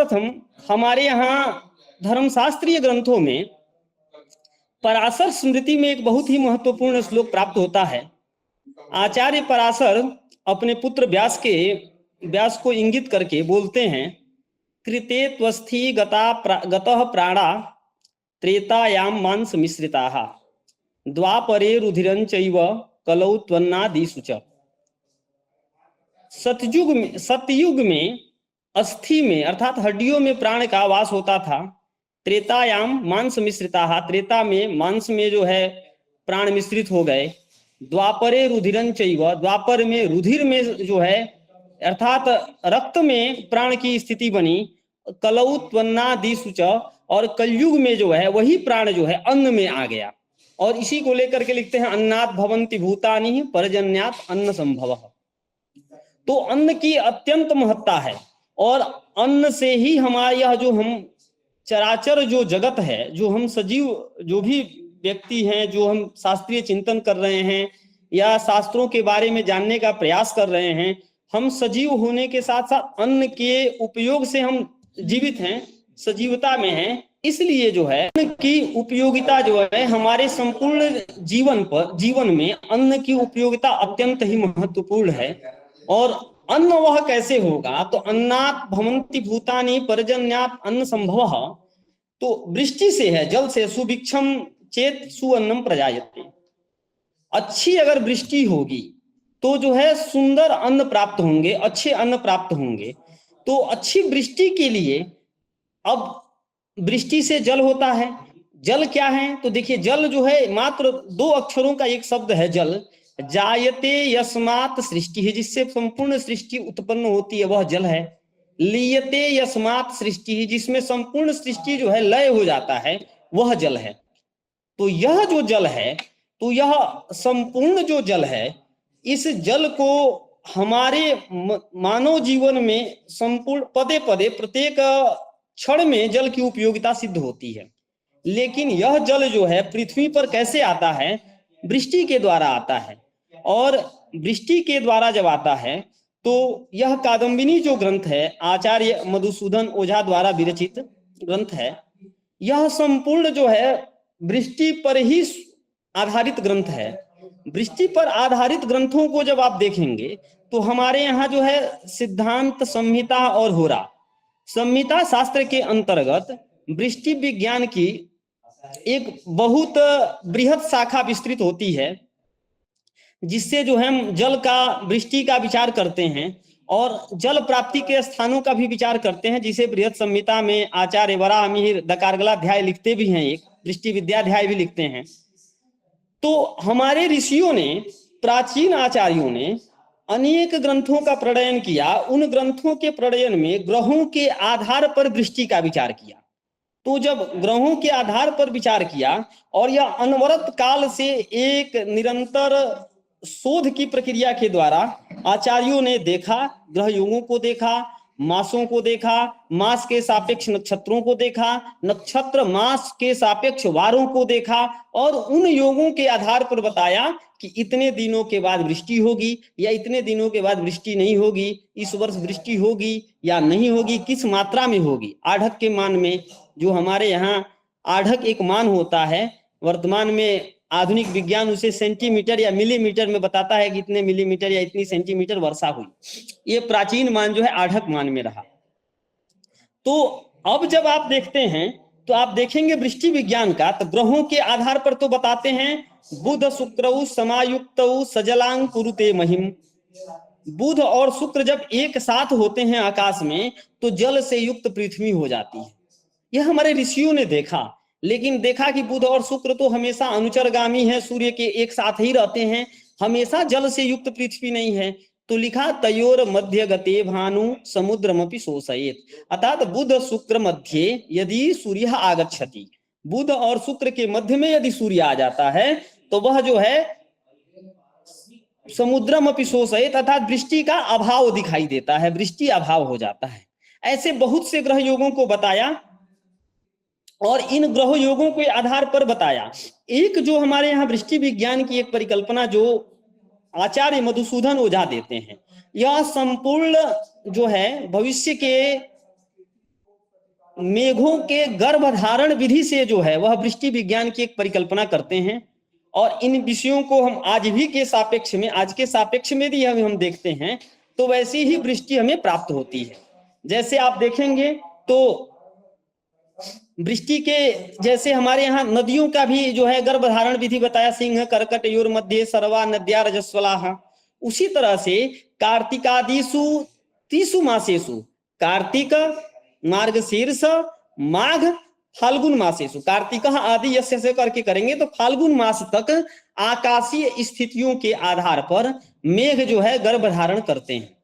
सर्वप्रथम हमारे यहाँ धर्मशास्त्रीय ग्रंथों में पराशर स्मृति में एक बहुत ही महत्वपूर्ण श्लोक प्राप्त होता है। आचार्य पराशर अपने पुत्र व्यास को इंगित करके बोलते हैं, कृते त्वस्थि गतः प्राणा त्रेतायाम मांस मिश्रिताः द्वापरे रुधिरंचैव कलौ त्वन्नादिषु च। सतयुग में अस्थि में अर्थात हड्डियों में प्राण का वास होता था। त्रेतायाम मांस मिश्रिताः, त्रेता में मांस में जो है प्राण मिश्रित हो गए। द्वापरे रुधिरंचैव, द्वापर में रुधिर में जो है अर्थात रक्त में प्राण की स्थिति बनी। कलौ त्वन्नादिषु च, और कलयुग में जो है वही प्राण जो है अन्न में आ गया। और इसी को लेकर के लिखते हैं, अन्नात् भवन्ति भूतानि पर्जन्यात् अन्न संभवः। तो अन्न की अत्यंत महत्ता है, और अन्न से ही हमारा यह जो हम चराचर जो जगत है, जो हम सजीव जो भी व्यक्ति हैं, जो हम शास्त्रीय चिंतन कर रहे हैं या शास्त्रों के बारे में जानने का प्रयास कर रहे हैं, हम सजीव होने के साथ साथ अन्न के उपयोग से हम जीवित हैं, सजीवता में हैं। इसलिए जो है अन्न की उपयोगिता जो है हमारे संपूर्ण जीवन में अन्न की उपयोगिता अत्यंत ही महत्वपूर्ण है। और अन्न वह कैसे होगा, तो अन्नात् भवन्ति भूतानि पर्जन्यात् अन्न संभवः। तो वृष्टि से है, जल से। सुभिक्षम चेत सुअन्नम प्रजायते। अच्छी अगर वृष्टि होगी तो जो है सुंदर अन्न प्राप्त होंगे, अच्छे अन्न प्राप्त होंगे। तो अच्छी वृष्टि के लिए अब वृष्टि से जल होता है। जल क्या है, तो देखिए जल जो है मात्र 2 अक्षरों का एक शब्द है जल। जायते यस्मात् सृष्टि है, जिससे संपूर्ण सृष्टि उत्पन्न होती है, वह जल है। लीयते यस्मात् सृष्टि, जिसमें संपूर्ण सृष्टि जो है लय हो जाता है, वह जल है। तो यह जो जल है, तो यह संपूर्ण जो जल है, इस जल को हमारे मानव जीवन में संपूर्ण पदे पदे प्रत्येक क्षण में जल की उपयोगिता सिद्ध होती है। लेकिन यह जल जो है पृथ्वी पर कैसे आता है, वृष्टि के द्वारा आता है। और वृष्टि के द्वारा जब आता है तो यह कादम्बिनी जो ग्रंथ है, आचार्य मधुसूदन ओझा द्वारा विरचित ग्रंथ है, यह संपूर्ण जो है वृष्टि पर ही आधारित ग्रंथ है। वृष्टि पर आधारित ग्रंथों को जब आप देखेंगे तो हमारे यहाँ जो है सिद्धांत, संहिता और होरा। संहिता शास्त्र के अंतर्गत वृष्टि विज्ञान की एक बहुत बृहद शाखा विस्तृत होती है, जिससे जो है हम जल का, वृष्टि का विचार करते हैं और जल प्राप्ति के स्थानों का भी विचार करते हैं, जिसे बृहद संहिता में आचार्य वराहमिहिर दकारगलाध्याय लिखते भी हैं, एक वृष्टि विद्याध्याय भी लिखते हैं। तो हमारे ऋषियों ने, प्राचीन आचार्यों ने अनेक ग्रंथों का प्रणयन किया। उन ग्रंथों के प्रणयन में ग्रहों के आधार पर वृष्टि का विचार किया। तो जब ग्रहों के आधार पर विचार किया और यह अनवरत काल से एक निरंतर शोध की प्रक्रिया के द्वारा आचार्यों ने देखा, ग्रह योगों को देखा, मासों को देखा, मास के सापेक्ष नक्षत्रों को देखा, नक्षत्र मास के सापेक्ष वारों को देखा, और उन योगों के आधार पर बताया कि इतने दिनों के बाद वृष्टि होगी या इतने दिनों के बाद वृष्टि नहीं होगी, इस वर्ष वृष्टि होगी या नहीं होगी, किस मात्रा में होगी। आढ़क के मान में, जो हमारे यहाँ आढ़क एक मान होता है, वर्तमान में आधुनिक विज्ञान उसे सेंटीमीटर या मिलीमीटर में बताता है कि इतने मिलीमीटर या इतनी सेंटीमीटर वर्षा हुई। ये प्राचीन मान जो है आढ़क मान में रहा। तो अब जब आप देखते हैं तो आप देखेंगे वृष्टि विज्ञान का, तो ग्रहों के आधार पर तो बताते हैं बुध शुक्रौ समायुक्तौ सजलांग कुरुते महिम। बुध और शुक्र जब एक साथ होते हैं आकाश में तो जल से युक्त पृथ्वी हो जाती है। यह हमारे ऋषियों ने देखा, लेकिन देखा कि बुध और शुक्र तो हमेशा अनुचरगामी है, सूर्य के एक साथ ही रहते हैं, हमेशा जल से युक्त पृथ्वी नहीं है। तो लिखा तयोर मध्य गते भानु समुद्रमपि शोषयेत। अर्थात बुध शुक्र मध्य यदि सूर्य आगच्छति, बुध और शुक्र के मध्य में यदि सूर्य आ जाता है तो वह जो है समुद्रमपि शोषयेत, अर्थात वृष्टि का अभाव दिखाई देता है, वृष्टि अभाव हो जाता है। ऐसे बहुत से ग्रह योगों को बताया और इन ग्रह योगों के आधार पर बताया। एक जो हमारे यहाँ वृष्टि विज्ञान की एक परिकल्पना जो आचार्य मधुसूदन ओझा देते हैं, यह संपूर्ण जो है भविष्य के मेघों के गर्भधारण विधि से जो है वह वृष्टि विज्ञान की एक परिकल्पना करते हैं। और इन विषयों को हम आज भी के सापेक्ष में, आज के सापेक्ष में भी हम देखते हैं तो वैसी ही वृष्टि हमें प्राप्त होती है। जैसे आप देखेंगे तो वृष्टि के जैसे हमारे यहाँ नदियों का भी जो है गर्भधारण विधि बताया, सिंह कर्कट योर मध्य सर्वा नद्या रजस्वलाहा। उसी तरह से कार्तिकादिषु तीसु मासेषु, कार्तिक मार्गशीर्ष माघ फाल्गुन मासेषु, कार्तिक आदि यस्य से करके करेंगे तो फाल्गुन मास तक आकाशीय स्थितियों के आधार पर मेघ जो है गर्भधारण करते हैं।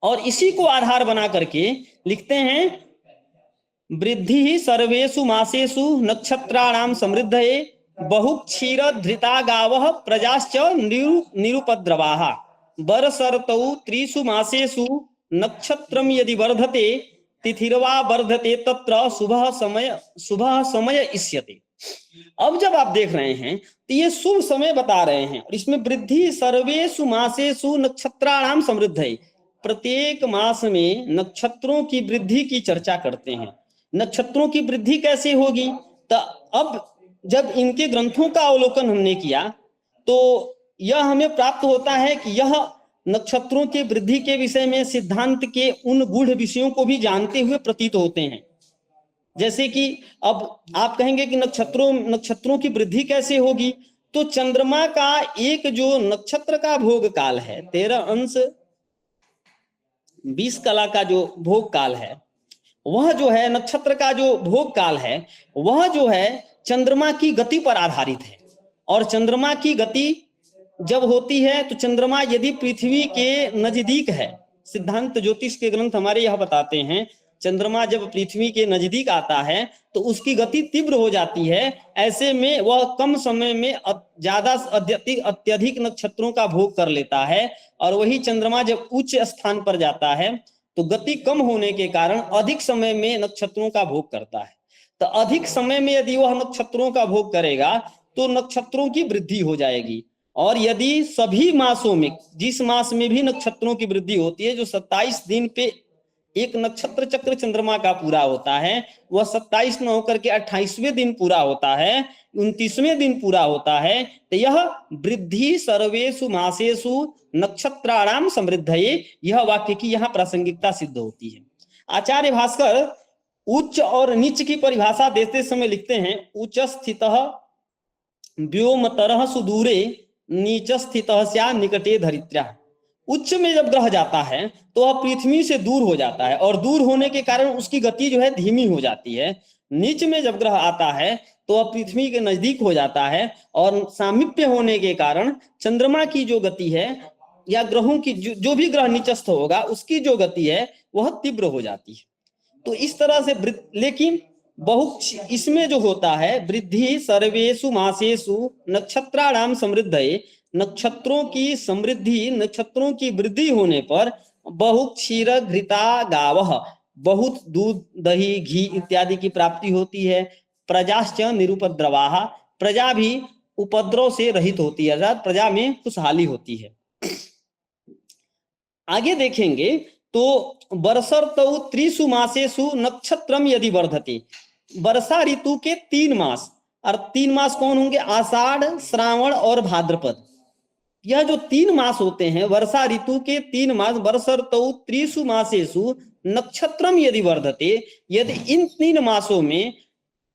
और इसी को आधार बना करके लिखते हैं वृद्धि सर्वेषु मासेषु नक्षत्राणाम समृद्धये बहुक्षीर धृता गावः प्रजाश्च निरुपद्रवाः वर्षर्तौ त्रिषु मासेषु नक्षत्रम यदि वर्धते तिथिर्वा वर्धते तत्र शुभ समय इष्यते। अब जब आप देख रहे हैं तो ये शुभ समय बता रहे हैं और इसमें वृद्धि सर्वेषु मासेषु नक्षत्राणाम समृद्धये, प्रत्येक मास में नक्षत्रों की वृद्धि की चर्चा करते हैं। नक्षत्रों की वृद्धि कैसे होगी, तो अब जब इनके ग्रंथों का अवलोकन हमने किया तो यह हमें प्राप्त होता है कि यह नक्षत्रों की वृद्धि के विषय में सिद्धांत के उन गूढ़ विषयों को भी जानते हुए प्रतीत होते हैं। जैसे कि अब आप कहेंगे कि नक्षत्रों की वृद्धि कैसे होगी, तो चंद्रमा का एक जो नक्षत्र का भोग काल है 13 अंश 20 कला का जो भोग काल है, वह जो है नक्षत्र का जो भोग काल है वह जो है चंद्रमा की गति पर आधारित है। और चंद्रमा की गति जब होती है तो चंद्रमा यदि पृथ्वी के नजदीक है, सिद्धांत ज्योतिष के ग्रंथ हमारे यह बताते हैं, चंद्रमा जब पृथ्वी के नजदीक आता है तो उसकी गति तीव्र हो जाती है। ऐसे में वह कम समय में ज्यादा अत्यधिक नक्षत्रों का भोग कर लेता है। और वही चंद्रमा जब उच्च स्थान पर जाता है तो गति कम होने के कारण अधिक समय में नक्षत्रों का भोग करता है। तो अधिक समय में यदि वह नक्षत्रों का भोग करेगा तो नक्षत्रों की वृद्धि हो जाएगी। और यदि सभी मासों में, जिस मास में भी नक्षत्रों की वृद्धि होती है, जो 27 दिन पे एक नक्षत्र चक्र चंद्रमा का पूरा होता है, वह 27 न होकर के 28वें दिन पूरा होता है, 29वें दिन पूरा होता है, तो यह वृद्धि सर्वेषु मासेषु नक्षत्राणाम समृद्धये, यह वाक्य की यहाँ प्रासंगिकता सिद्ध होती है। आचार्य भास्कर उच्च और नीच की परिभाषा देते समय लिखते हैं, उच्च स्थितः व्योमतरः सुदूरे नीच स्थितः स्या निकटे धरित्र्या। उच्च में जब ग्रह जाता है तो वह पृथ्वी से दूर हो जाता है और दूर होने के कारण उसकी गति जो है धीमी हो जाती है। नीच में जब ग्रह आता है तो वह पृथ्वी के नजदीक हो जाता है और सामीप्य होने के कारण चंद्रमा की जो गति है या ग्रहों की जो भी ग्रह नीचस्थ होगा उसकी जो गति है वह तीव्र हो जाती है। तो इस तरह से लेकिन इसमें जो होता है वृद्धि सर्वेषु मासेषु नक्षत्राणाम समृद्धये, नक्षत्रों की समृद्धि, नक्षत्रों की वृद्धि होने पर बहुत क्षीर घृता गावः, बहुत दूध दही घी इत्यादि की प्राप्ति होती है। प्रजाश्च निरुपद्रवाः, प्रजा भी उपद्रव से रहित होती है, अर्थात प्रजा में खुशहाली होती है। आगे देखेंगे तो वर्षर्तौ त्रिषु मासेषु नक्षत्रम यदि वर्धते, वर्षा ऋतु के 3 मास, और 3 मास कौन होंगे, आषाढ़ श्रावण और भाद्रपद। यह जो 3 मास होते हैं वर्षा ऋतु के 3 मास, वर्षर्तौ त्रिषु मासेषु नक्षत्रम यदि वर्धते, यदि इन 3 मासों में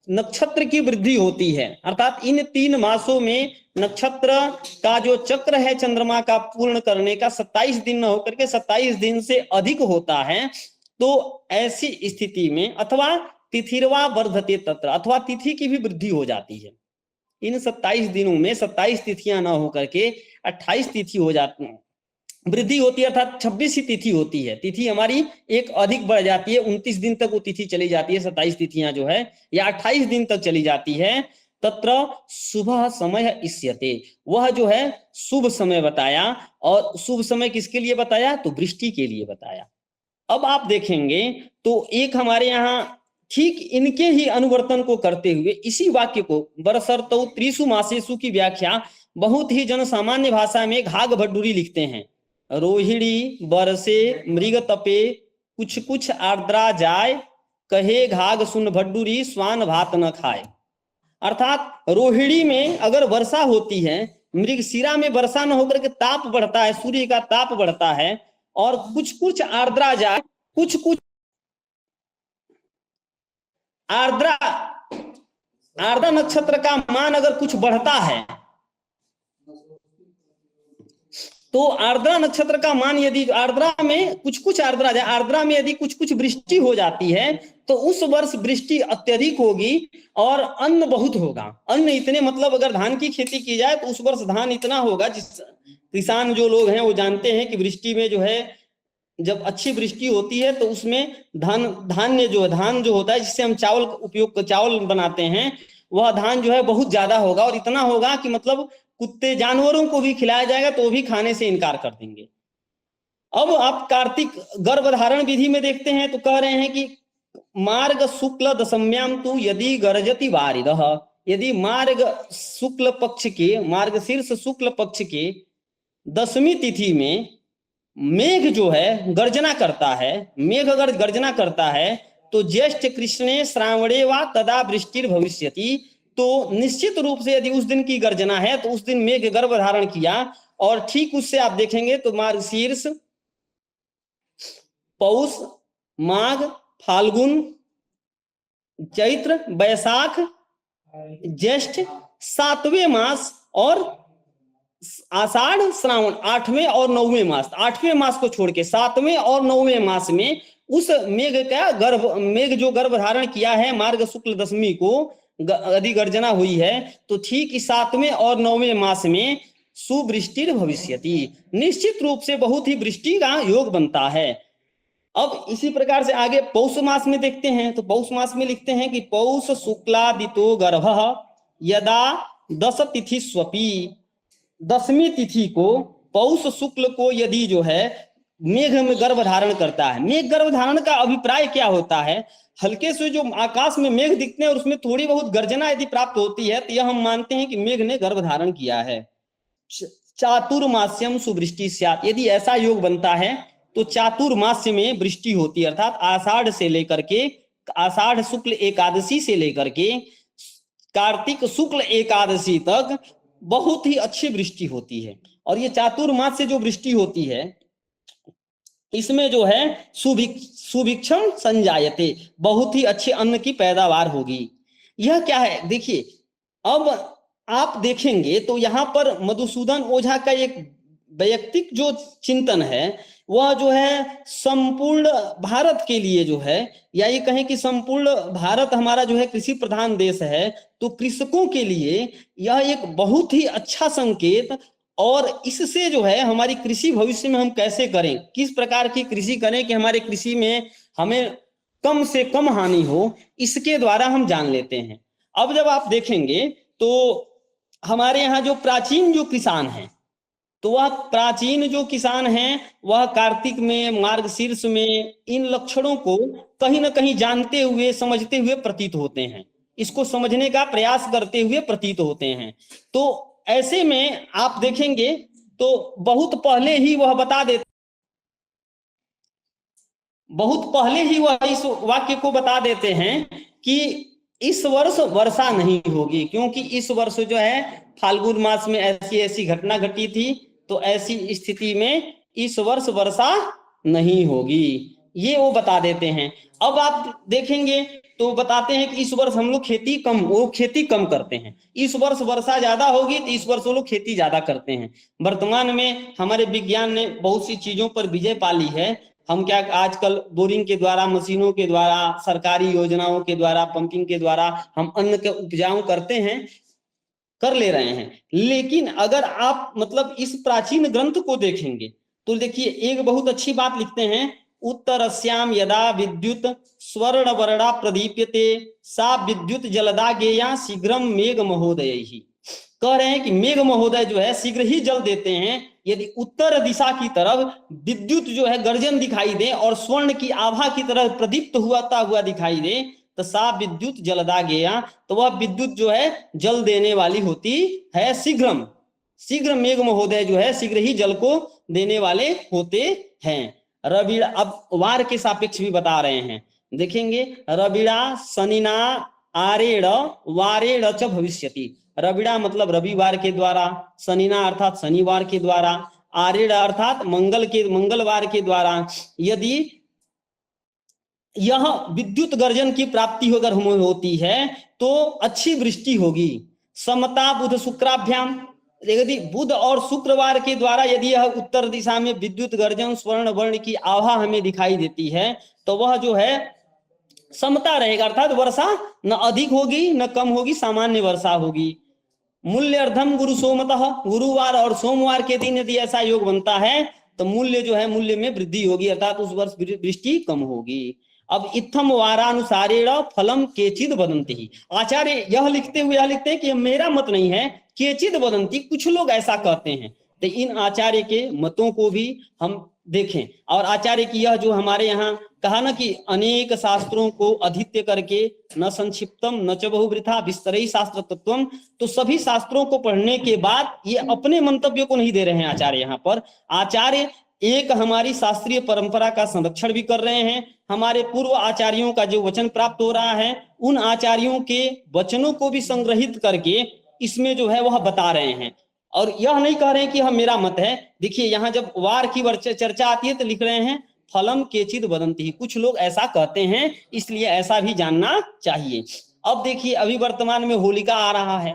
नक्षत्र की वृद्धि होती है, अर्थात इन 3 मासों में नक्षत्र का जो चक्र है चंद्रमा का पूर्ण करने का 27 दिन न होकर के 27 दिन से अधिक होता है, तो ऐसी स्थिति में अथवा तिथिर्वा वर्धते तत्र, अथवा तिथि की भी वृद्धि हो जाती है। इन 27 दिनों में 27 तिथियां न होकर के 28 तिथि हो जाती है, वृद्धि होती है, अर्थात 26 ही तिथि होती है। तिथि हमारी एक अधिक बढ़ जाती है, 29 दिन तक वो तिथि चली जाती है, 27 तिथियां जो है या 28 दिन तक चली जाती है। तत्र शुभ समय इष्यते, वह जो है शुभ समय बताया। और शुभ समय किसके लिए बताया, तो वृष्टि के लिए बताया। अब आप देखेंगे तो एक हमारे यहाँ ठीक इनके ही अनुवर्तन को करते हुए इसी वाक्य को वर्षर्तौ त्रिषु मासेषु की व्याख्या बहुत ही जनसामान्य भाषा में घाघ भड्डूरी लिखते हैं। रोहिणी बरसे मृग तपे कुछ कुछ आर्द्रा जाए कहे घाघ सुन भड्डूरी स्वान भात न खाए। अर्थात रोहिणी में अगर वर्षा होती है, मृगशिरा में वर्षा न होकर के ताप बढ़ता है, सूर्य का ताप बढ़ता है, और कुछ कुछ आर्द्रा जाए, कुछ कुछ आर्द्रा आर्द्रा नक्षत्र का मान अगर कुछ बढ़ता है, तो आर्द्रा नक्षत्र का मान यदि आर्द्रा में कुछ कुछ आर्द्रा जाए, आर्द्रा में यदि कुछ कुछ वृष्टि हो जाती है, तो उस वर्ष वृष्टि अत्यधिक होगी और अन्न बहुत होगा। अन्न इतने, मतलब अगर धान की खेती की जाए तो उस वर्ष धान इतना होगा, जिस किसान जो लोग हैं वो जानते हैं कि वृष्टि में जो है, जब अच्छी वृष्टि होती है तो उसमें धान जो होता है जिससे हम चावल बनाते हैं, वह धान जो है बहुत ज्यादा होगा, और इतना होगा कि मतलब कुत्ते जानवरों को भी खिलाया जाएगा तो वो भी खाने से इनकार कर देंगे। अब आप कार्तिक गर्भधारण विधि में देखते हैं तो कह रहे हैं कि मार्ग शुक्ल दशम्याम तु यदि गर्जति वारिदः, यदि मार्ग शुक्ल पक्ष के, मार्गशीर्ष शुक्ल पक्ष के 10वीं तिथि में मेघ जो है गर्जना करता है, मेघ अगर गर्जना करता है तो ज्येष्ठ कृष्णे श्रावणे वा तदा वृष्टिर भविष्यति, तो निश्चित रूप से यदि उस दिन की गर्जना है तो उस दिन मेघ गर्भ धारण किया, और ठीक उससे आप देखेंगे तो मार्गशीर्ष, पौष, माघ, फाल्गुन, चैत्र, वैशाख, ज्येष्ठ 7वें मास, और आषाढ़, श्रावण 8वें और 9वें मास, 8वें मास को छोड़ के 7वें और 9वें मास में उस मेघ जो गर्भ धारण किया है मार्ग शुक्ल 10वीं को यदि गर्जना हुई है, तो ठीक इस 7वें और 9वें मास में सुवृष्टिर भविष्यति, निश्चित रूप से बहुत ही वृष्टि का योग बनता है। अब इसी प्रकार से आगे पौष मास में देखते हैं, तो पौष मास में लिखते हैं कि पौष शुक्लादितो गर्भः यदा 10 तिथि स्वपी, 10वीं तिथि को, पौष शुक्ल को यदि जो है मेघ में गर्भ धारण करता है। मेघ गर्भ धारण का अभिप्राय क्या होता है? हल्के से जो आकाश में मेघ दिखते हैं और उसमें थोड़ी बहुत गर्जना यदि प्राप्त होती है तो यह हम मानते हैं कि मेघ ने गर्भ धारण किया है। चातुर्मास्यम सुवृष्टि स्यात्, यदि ऐसा योग बनता है तो चातुर्मास्य में वृष्टि होती है, अर्थात आषाढ़ से लेकर के, आषाढ़ शुक्ल एकादशी से लेकर के कार्तिक शुक्ल एकादशी तक बहुत ही अच्छी वृष्टि होती है। और ये चातुर्मास से जो वृष्टि होती है इसमें जो है सुभिक्षम संजायते, बहुत ही अच्छे अन्न की पैदावार होगी। यह क्या है देखिए, अब आप देखेंगे तो यहाँ पर मधुसूदन ओझा का एक वैयक्तिक जो चिंतन है वह जो है संपूर्ण भारत के लिए जो है, या ये कहें कि संपूर्ण भारत हमारा जो है कृषि प्रधान देश है, तो कृषकों के लिए यह एक बहुत ही अच्छा संकेत, और इससे जो है हमारी कृषि भविष्य में हम कैसे करें, किस प्रकार की कृषि करें कि हमारे कृषि में हमें कम से कम हानि हो, इसके द्वारा हम जान लेते हैं। अब जब आप देखेंगे तो हमारे यहाँ जो प्राचीन जो किसान हैं, तो वह प्राचीन जो किसान हैं वह कार्तिक में, मार्गशीर्ष में इन लक्षणों को कहीं ना कहीं जानते हुए, समझते हुए प्रतीत होते हैं, इसको समझने का प्रयास करते हुए प्रतीत होते हैं। तो ऐसे में आप देखेंगे तो बहुत पहले ही वह इस वाक्य को बता देते हैं कि इस वर्ष वर्षा नहीं होगी, क्योंकि इस वर्ष जो है फाल्गुन मास में ऐसी घटना घटी थी, तो ऐसी स्थिति में इस वर्ष वर्षा नहीं होगी, ये वो बता देते हैं। अब आप देखेंगे तो बताते हैं कि इस वर्ष हम लोग खेती कम करते हैं, इस वर्ष वर्षा ज्यादा होगी तो इस वर्ष वो लोग खेती ज्यादा करते हैं। वर्तमान में हमारे विज्ञान ने बहुत सी चीजों पर विजय पा ली है। हम क्या आजकल बोरिंग के द्वारा, मशीनों के द्वारा, सरकारी योजनाओं के द्वारा, पंपिंग के द्वारा हम अन्न के उपजाऊ कर ले रहे हैं। लेकिन अगर आप मतलब इस प्राचीन ग्रंथ को देखेंगे तो देखिए एक बहुत अच्छी बात लिखते हैं, उत्तरस्याम यदा विद्युत स्वर्ण वर्णा प्रदीप्यते सा विद्युत जलदा गेया शीघ्रम मेघ महोदय ही। कह रहे हैं कि मेघ महोदय जो है शीघ्र ही जल देते हैं यदि उत्तर दिशा की तरफ विद्युत जो है गर्जन दिखाई दे और स्वर्ण की आभा की तरह प्रदीप्त हुआ दिखाई दे, तो सा विद्युत जलदा गया, तो वह विद्युत जो है जल देने वाली होती है। शीघ्र मेघ महोदय जो है शीघ्र ही जल को देने वाले होते हैं। रवि अब वार के सापेक्ष भी बता रहे हैं, देखेंगे रविड़ा शनिना आरेण वारेण च भविष्यति। रविड़ा मतलब रविवार के द्वारा, शनिना अर्थात शनिवार के द्वारा, आरेण अर्थात मंगलवार के द्वारा यदि यह विद्युत गर्जन की प्राप्ति अगर होती है तो अच्छी वृष्टि होगी। समता बुध शुक्राभ्याम, यदि बुध और शुक्रवार के द्वारा यदि यह उत्तर दिशा में विद्युत गर्जन स्वर्ण वर्ण की आभा हमें दिखाई देती है तो वह जो है समता रहेगा, अर्थात वर्षा न अधिक होगी न कम होगी, सामान्य वर्षा होगी। मूल्य अर्धम गुरु सोमतः, गुरुवार और सोमवार के दिन यदि ऐसा योग बनता है तो मूल्य जो है मूल्य में वृद्धि होगी, अर्थात उस वर्ष वृष्टि कम होगी। अब इत्थम वारानुसारेण फलम केचिद वदन्ति ही, आचार्य यह लिखते हैं कि मेरा मत नहीं है, केचिद वदन्ति, कुछ लोग ऐसा कहते हैं। तो इन आचार्य के मतों को भी हम देखें। और आचार्य की यह जो हमारे यहाँ कहा ना कि अनेक शास्त्रों को अधीत्य करके न संक्षिप्तम न च बहुवृथा विस्तरई शास्त्र तत्वम, तो सभी शास्त्रों को पढ़ने के बाद ये अपने मंतव्य को नहीं दे रहे हैं आचार्य। यहाँ पर आचार्य एक हमारी शास्त्रीय परंपरा का संरक्षण भी कर रहे हैं, हमारे पूर्व आचार्यों का जो वचन प्राप्त हो रहा है उन आचार्यों के वचनों को भी संग्रहित करके इसमें जो है वह बता रहे हैं। और यह नहीं कह रहे हैं कि हम मेरा मत है। देखिए यहाँ जब वार की चर्चा आती है तो लिख रहे हैं फलम केचिद वदंती, कुछ लोग ऐसा कहते हैं, इसलिए ऐसा भी जानना चाहिए। अब देखिए अभी वर्तमान में होलिका आ रहा है,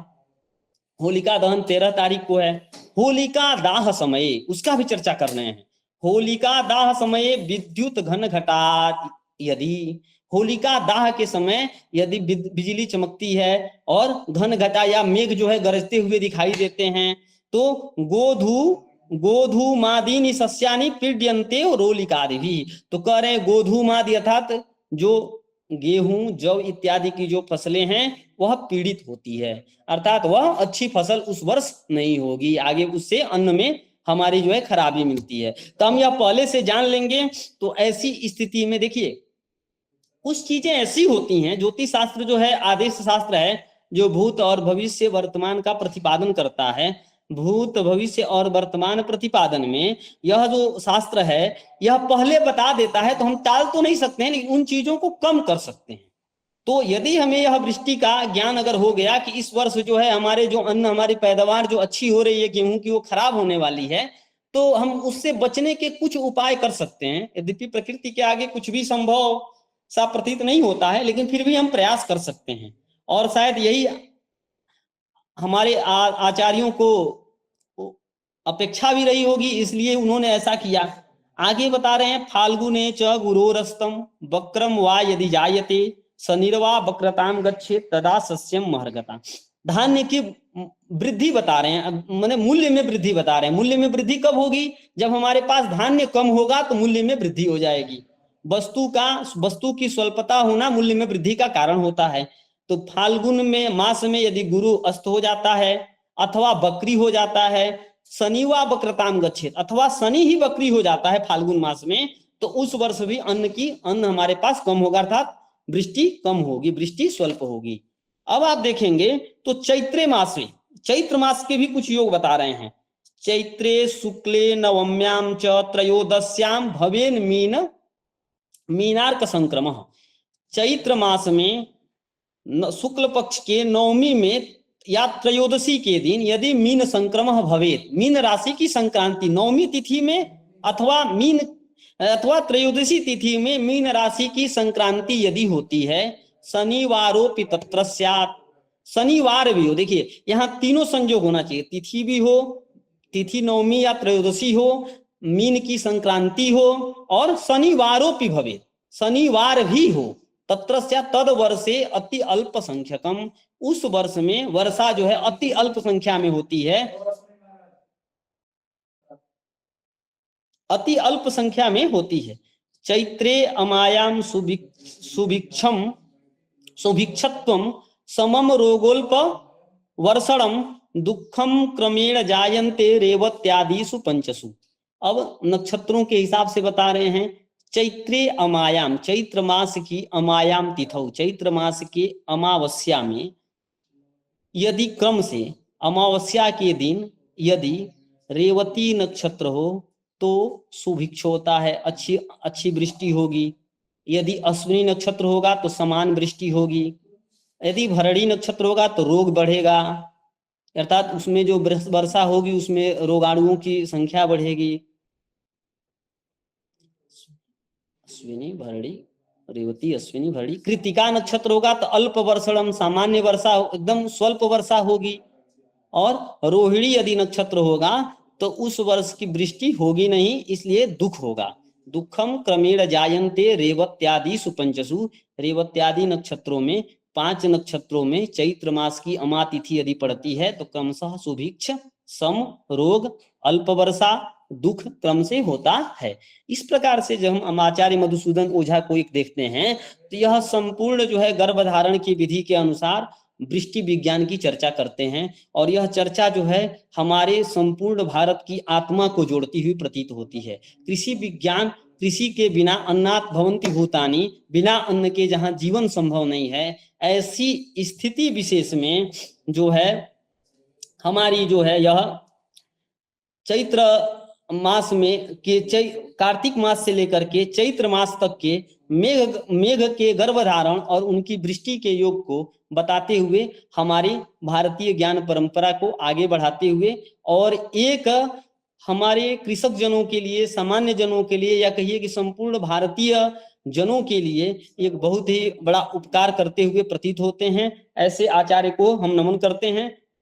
होलिका दहन 13 तारीख को है। होलिका दाह समय उसका भी चर्चा कर रहे हैं। होलिका दाह समय विद्युत घन घटा, यदि होलिका दाह के समय यदि बिजली चमकती है और घन घटा या मेघ जो है गरजते हुए दिखाई देते हैं तो गोधूमादीनि सस्यानि पीड्यन्ते रोलिकादि भी, तो कह रहे हैं गोधूमादि अर्थात जो गेहूं जौ इत्यादि की जो फसलें हैं वह पीड़ित होती है, अर्थात वह अच्छी फसल उस वर्ष नहीं होगी, आगे उससे अन्न में हमारी जो है खराबी मिलती है। तो हम यह पहले से जान लेंगे। तो ऐसी स्थिति में देखिए कुछ चीजें ऐसी होती हैं, ज्योतिष शास्त्र जो है आदेश शास्त्र है जो भूत और भविष्य वर्तमान का प्रतिपादन करता है। भूत भविष्य और वर्तमान प्रतिपादन में यह जो शास्त्र है यह पहले बता देता है, तो हम टाल तो नहीं सकते हैं लेकिन उन चीजों को कम कर सकते हैं। तो यदि हमें यह वृष्टि का ज्ञान अगर हो गया कि इस वर्ष जो है हमारे जो अन्न हमारी पैदावार जो अच्छी हो रही है गेहूं की वो खराब होने वाली है, तो हम उससे बचने के कुछ उपाय कर सकते हैं। यद्यपि प्रकृति के आगे कुछ भी संभव सा प्रतीत नहीं होता है लेकिन फिर भी हम प्रयास कर सकते हैं। और शायद यही हमारे आचार्यों को अपेक्षा भी रही होगी, इसलिए उन्होंने ऐसा किया। आगे बता रहे हैं फाल्गुने च गुरोरस्तम वक्रम वा यदि जायते शनिर्वा वक्रताम गच्छेत तदा सस्यम महर्गता। धान्य की वृद्धि बता रहे हैं, माने मूल्य में वृद्धि बता रहे हैं। मूल्य में वृद्धि कब होगी? जब हमारे पास धान्य कम होगा तो मूल्य में वृद्धि हो जाएगी। वस्तु की स्वल्पता होना मूल्य में वृद्धि का कारण होता है। तो फाल्गुन में मास में यदि गुरु अस्त हो जाता है अथवा बकरी हो जाता है, शनिवा वक्रताम गच्छेत अथवा शनि ही बकरी हो जाता है फाल्गुन मास में, तो उस वर्ष भी अन्न हमारे पास कम होगा, अर्थात वृष्टि कम होगी, वृष्टि स्वल्प होगी। अब आप देखेंगे तो चैत्र मास के भी कुछ योग बता रहे हैं। चैत्रे शुक्ले नवम्याम च त्रयोदश्याम भवेन मीनार्क संक्रम। चैत्र मास में शुक्ल पक्ष के नवमी में या त्रयोदशी के दिन यदि मीन संक्रम भवेत, मीन राशि की संक्रांति नवमी तिथि में अथवा त्रयोदशी तिथि में मीन राशि की संक्रांति यदि होती है, शनिवारोपि तत्र स्यात्, शनिवार भी हो। देखिए यहाँ तीनों संयोग होना चाहिए, तिथि भी हो, तिथि नवमी या त्रयोदशी हो, मीन की संक्रांति हो और शनिवारोपि भवेत, शनिवार भी हो। तत्र तद वर्षे अति अल्प संख्यकम, उस वर्ष में वर्षा जो है अति अल्प संख्या में होती है, अति अल्प संख्या में होती है। चैत्रे अमायाम सुभिक्षत्वम समम रोगोल्प वर्षणम दुखम क्रमेण जायन्ते रेवत्यादिषु पंचसु। अब नक्षत्रों के हिसाब से बता रहे हैं। चैत्रे अमायाम, चैत्र मास की अमायाम तिथौ, चैत्र मास के अमावस्या में यदि क्रम से अमावस्या के दिन यदि रेवती नक्षत्र हो तो सुभिक्ष होता है, अच्छी वृष्टि होगी। यदि अश्विनी नक्षत्र होगा तो समान वृष्टि होगी, यदि भरणी नक्षत्र होगा तो रोग बढ़ेगा, अर्थात उसमें जो वर्षा होगी उसमें रोगाणुओं की संख्या बढ़ेगी। अश्विनी भरणी रेवती अश्विनी भरणी। कृतिका नक्षत्र होगा तो अल्प वर्षणम, सामान्य वर्षा, एकदम स्वल्प वर्षा होगी। और रोहिणी यदि नक्षत्र होगा तो उस वर्ष की वृष्टि होगी नहीं, इसलिए दुख होगा। दुखम क्रमेण जायन्ते रेवत्यादिषु पंचसु। रेवत्यादि नक्षत्रों में, 5 नक्षत्रों में चैत्र मास की अमा तिथि यदि पड़ती है तो क्रमशः सुभिक्ष, सम, रोग, अल्प वर्षा, दुख क्रम से होता है। इस प्रकार से जब हम आचार्य मधुसूदन ओझा को एक देखते हैं तो यह संपूर्ण जो है गर्भधारण की विधि के अनुसार वृष्टि विज्ञान की चर्चा करते हैं। और यह चर्चा जो है हमारे संपूर्ण भारत की आत्मा को जोड़ती हुई प्रतीत होती है। कृषि विज्ञान, कृषि के बिना अन्नात् भवन्ति भूतानि, बिना अन्न के जहां जीवन संभव नहीं है, ऐसी स्थिति विशेष में जो है हमारी जो है यह चैत्र मास में के कार्तिक मास से लेकर के चैत्र मास तक के मेघ के गर्भधारण और उनकी वृष्टि के योग को बताते हुए हमारी भारतीय ज्ञान परंपरा को आगे बढ़ाते हुए और एक हमारे कृषक जनों के लिए, सामान्य जनों के लिए, या कहिए कि संपूर्ण भारतीय जनों के लिए एक बहुत ही बड़ा उपकार करते हुए प्रतीत होते हैं। ऐसे आचार्य को हम नमन करते हैं।